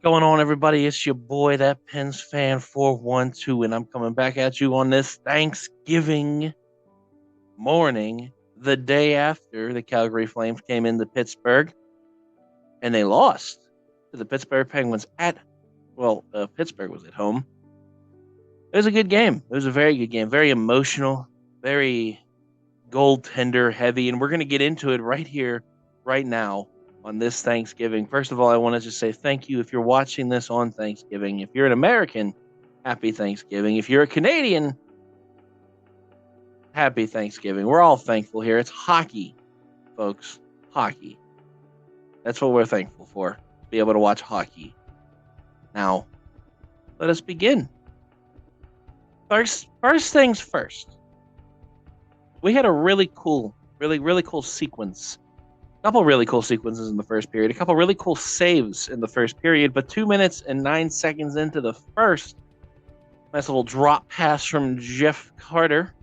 Going on, everybody? It's your boy, that Pens fan 412, and I'm coming back at you on this Thanksgiving morning, the day after the Calgary Flames came into Pittsburgh and they lost to the Pittsburgh Penguins Pittsburgh was at home. It was a good game. It was a very good game, very emotional, very goaltender heavy, and we're going to get into it right here, right now on this Thanksgiving. First of all, I want to just say thank you if you're watching this on Thanksgiving. If you're an American, happy Thanksgiving. If you're a Canadian, happy Thanksgiving. We're all thankful here. It's hockey, folks. Hockey. That's what we're thankful for. To be able to watch hockey. Now, let us begin. First things first. We had a really cool sequence. A couple really cool sequences in the first period. A couple really cool saves in the first period. But 2 minutes and 9 seconds into the first, nice little drop pass from Jeff Carter,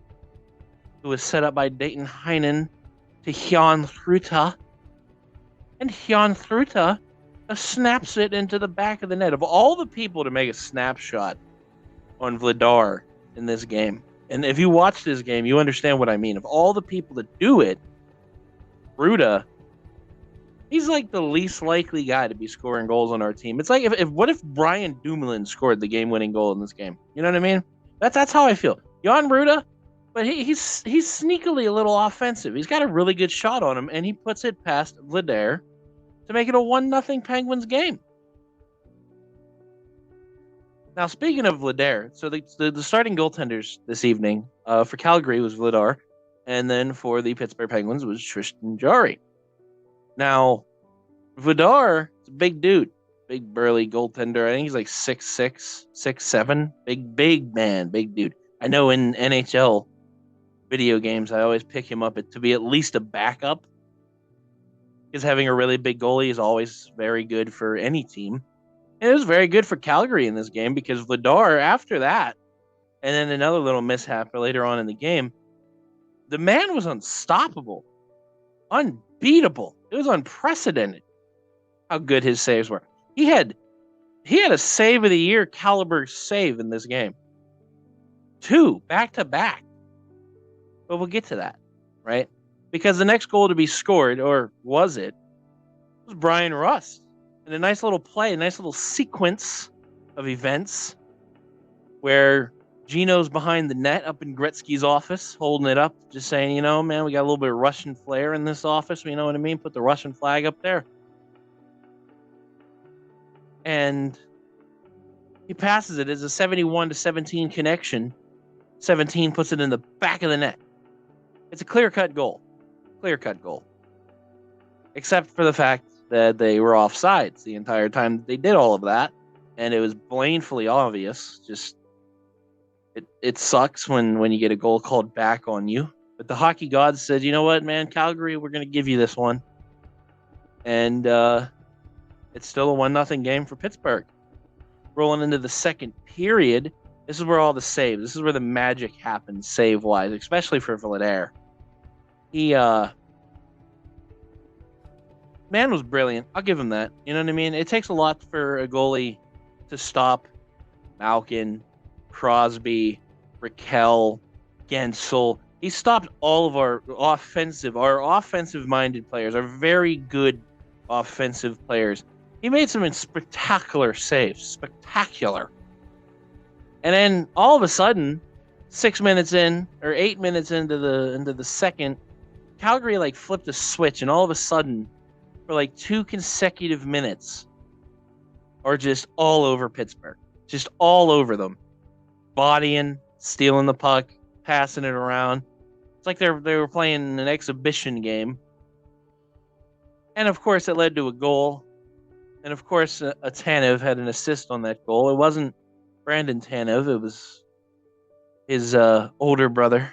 who was set up by Dayton Heinen to Jan Thruta. And Jan Thruta snaps it into the back of the net. Of all the people to make a snapshot on Vladar in this game, and if you watch this game, you understand what I mean. Of all the people that do it, Thruta, he's like the least likely guy to be scoring goals on our team. It's like what if Brian Dumoulin scored the game-winning goal in this game? You know what I mean? That's how I feel. Jan Ruda, but he's sneakily a little offensive. He's got a really good shot on him, and he puts it past Vladar to make it a 1-0 Penguins game. Now, speaking of Vladar, so the starting goaltenders this evening for Calgary was Vladar, and then for the Pittsburgh Penguins was Tristan Jarry. Now, Vladar is a big dude, big burly goaltender. I think he's like 6'6", 6'7", big man, big dude. I know in NHL video games, I always pick him up to be at least a backup, because having a really big goalie is always very good for any team. And it was very good for Calgary in this game, because Vladar, after that, and then another little mishap later on in the game, the man was unstoppable, unbeatable. It was unprecedented how good his saves were. He had a save of the year caliber save in this game. 2 back-to-back. But we'll get to that, right? Because the next goal to be scored, or was it, was Brian Rust. And a nice little play, a nice little sequence of events where Geno's behind the net up in Gretzky's office, holding it up, just saying, man, we got a little bit of Russian flair in this office. You know what I mean? Put the Russian flag up there. And he passes it as a 71-17 connection. 17 puts it in the back of the net. It's a clear-cut goal. Clear-cut goal. Except for the fact that they were offsides the entire time they did all of that. And it was blatantly obvious. Just it sucks when you get a goal called back on you. But the hockey gods said, you know what, man, Calgary, we're going to give you this one. And it's still a 1-0 game for Pittsburgh. Rolling into the second period, this is where all the saves, this is where the magic happens save-wise, especially for Vladar. He, man was brilliant. I'll give him that. You know what I mean? It takes a lot for a goalie to stop Malkin, Crosby, Raquel, Gensel. He stopped all of our offensive-minded players, our very good offensive players. He made some spectacular saves. Spectacular. And then all of a sudden, 6 minutes in, or 8 minutes into the second, Calgary flipped a switch, and all of a sudden, for 2 consecutive minutes, are just all over Pittsburgh. Just all over them. Bodying, stealing the puck, passing it around. It's like they were playing an exhibition game. And of course, it led to a goal. And of course, Tanev had an assist on that goal. It wasn't Brandon Tanev. It was his older brother.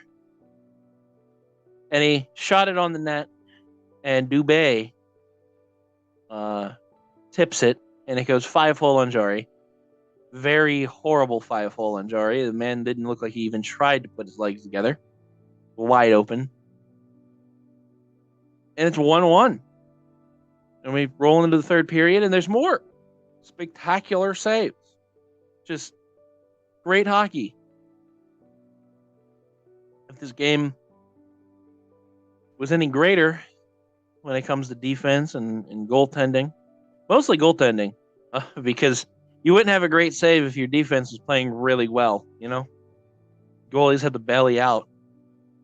And he shot it on the net. And Dubé tips it. And it goes 5-hole on Jarry. Very horrible 5-hole on Jarry. The man didn't look like he even tried to put his legs together. Wide open. And it's 1-1. And we roll into the third period, and there's more. spectacular saves. Just great hockey. If this game was any greater when it comes to defense and goaltending, mostly goaltending, because you wouldn't have a great save if your defense was playing really well, Goalies had the belly out.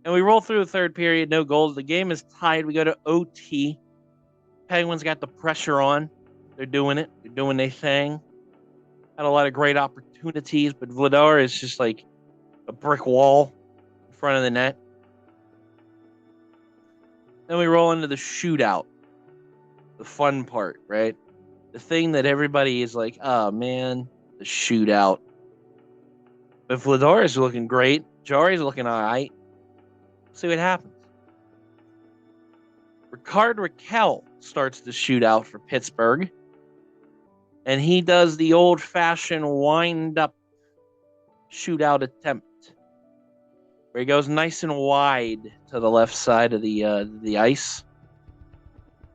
And we roll through the third period, no goals. The game is tied. We go to OT. Penguins got the pressure on. They're doing it. They're doing their thing. Had a lot of great opportunities, but Vladar is just like a brick wall in front of the net. Then we roll into the shootout. The fun part, right? The thing that everybody is like, oh man, the shootout. But Vladar is looking great. Jari's looking all right. See what happens. Ricard Raquel starts the shootout for Pittsburgh. And he does the old-fashioned wind-up shootout attempt. Where he goes nice and wide to the left side of the ice.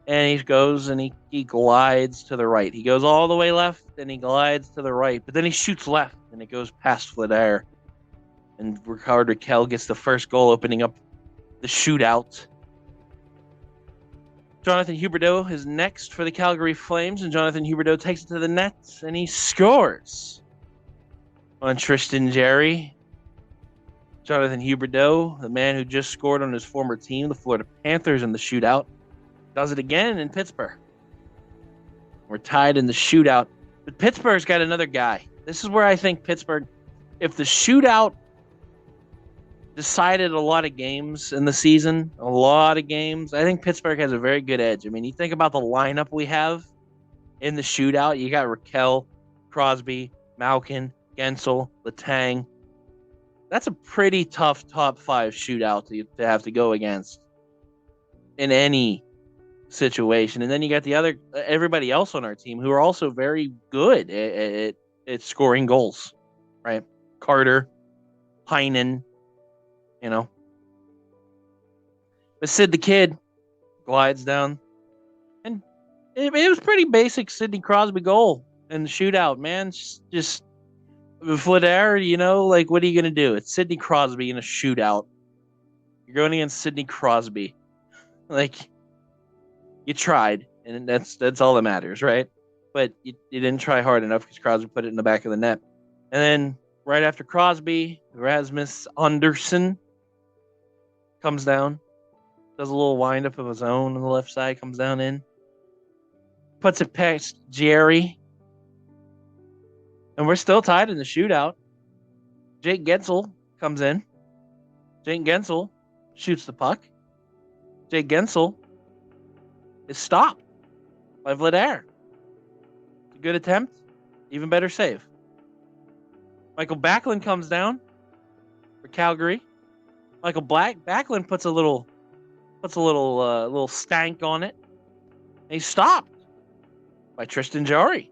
And he goes and he glides to the right. He goes all the way left and he glides to the right. But then he shoots left and it goes past Vladar. And Ricard Raquel gets the first goal, opening up the shootout. Jonathan Huberdeau is next for the Calgary Flames, and Jonathan Huberdeau takes it to the net and he scores on Tristan Jarry. Jonathan Huberdeau, the man who just scored on his former team, the Florida Panthers, in the shootout, does it again in Pittsburgh. We're tied in the shootout, but Pittsburgh's got another guy. This is where I think Pittsburgh, if the shootout decided a lot of games in the season, I think Pittsburgh has a very good edge. I mean, you think about the lineup we have in the shootout. You got Raquel, Crosby, Malkin, Gensel, Letang. That's a pretty tough top five shootout to have to go against in any situation. And then you got everybody else on our team who are also very good at scoring goals, right? Carter, Heinen, But Sid the Kid glides down. And it was pretty basic Sidney Crosby goal in the shootout, man. Just Vladar, what are you going to do? It's Sidney Crosby in a shootout. You're going against Sidney Crosby. You tried, and that's all that matters, right? But you didn't try hard enough because Crosby put it in the back of the net. And then right after Crosby, Rasmus Andersson comes down, does a little wind-up of his own on the left side, comes down in, puts it past Jerry, and we're still tied in the shootout. Jake Gensel comes in. Jake Gensel shoots the puck. Jake Gensel is stopped by Vladar. It's a good attempt, even better save. Michael Backlund comes down for Calgary. Michael Backlund puts a little stank on it. And he's stopped by Tristan Jarry.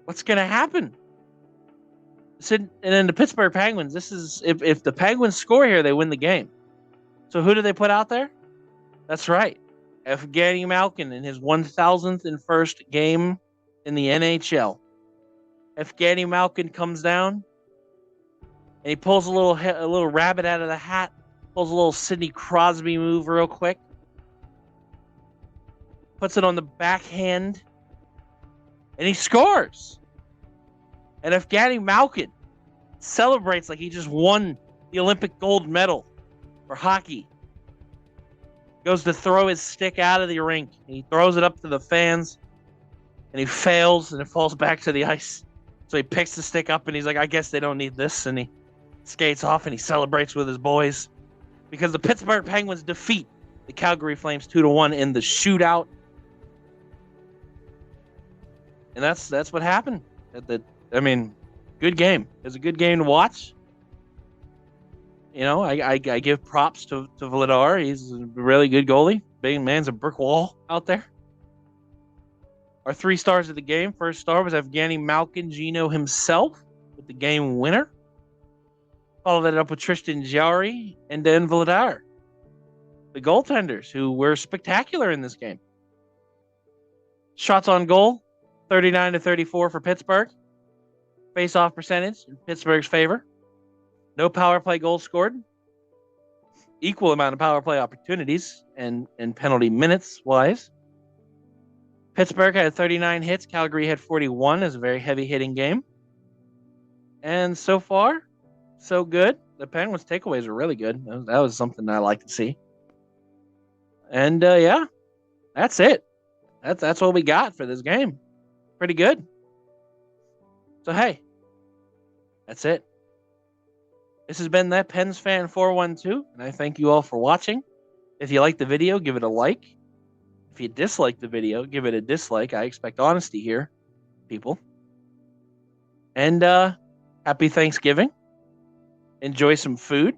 What's going to happen? And then the Pittsburgh Penguins. This is if the Penguins score here, they win the game. So who do they put out there? That's right, Evgeny Malkin in his 1,001st game in the NHL. Evgeny Malkin comes down and he pulls a little rabbit out of the hat, pulls a little Sidney Crosby move real quick, puts it on the backhand, and he scores. And Evgeny Malkin celebrates like he just won the Olympic gold medal for hockey. Goes to throw his stick out of the rink. And he throws it up to the fans, and he fails, and it falls back to the ice. So he picks the stick up, and he's like, I guess they don't need this. And he skates off, and he celebrates with his boys because the Pittsburgh Penguins defeat the Calgary Flames 2-1 in the shootout. And that's what happened. Good game. It was a good game to watch. I give props to Vladar. He's a really good goalie. Big man's a brick wall out there. Our 3 stars of the game. First star was Evgeny Malkin, Geno himself, with the game winner. Followed that up with Tristan Jarry and then Vladar. The goaltenders, who were spectacular in this game. Shots on goal, 39-34 for Pittsburgh. Face-off percentage in Pittsburgh's favor. No power play goals scored. Equal amount of power play opportunities and penalty minutes wise. Pittsburgh had 39 hits. Calgary had 41. It's a very heavy hitting game. And so far, so good. The Penguins' takeaways are really good. That was something I like to see. And yeah, that's it. That's what we got for this game. Pretty good. So hey, that's it. This has been that Pens Fan 412, and I thank you all for watching. If you liked the video, give it a like. If you dislike the video, give it a dislike. I expect honesty here, people. And happy Thanksgiving. Enjoy some food.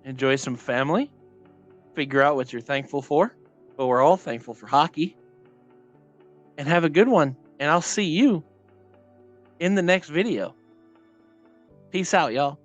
Enjoy some family. Figure out what you're thankful for. But we're all thankful for hockey. And have a good one. And I'll see you in the next video. Peace out, y'all.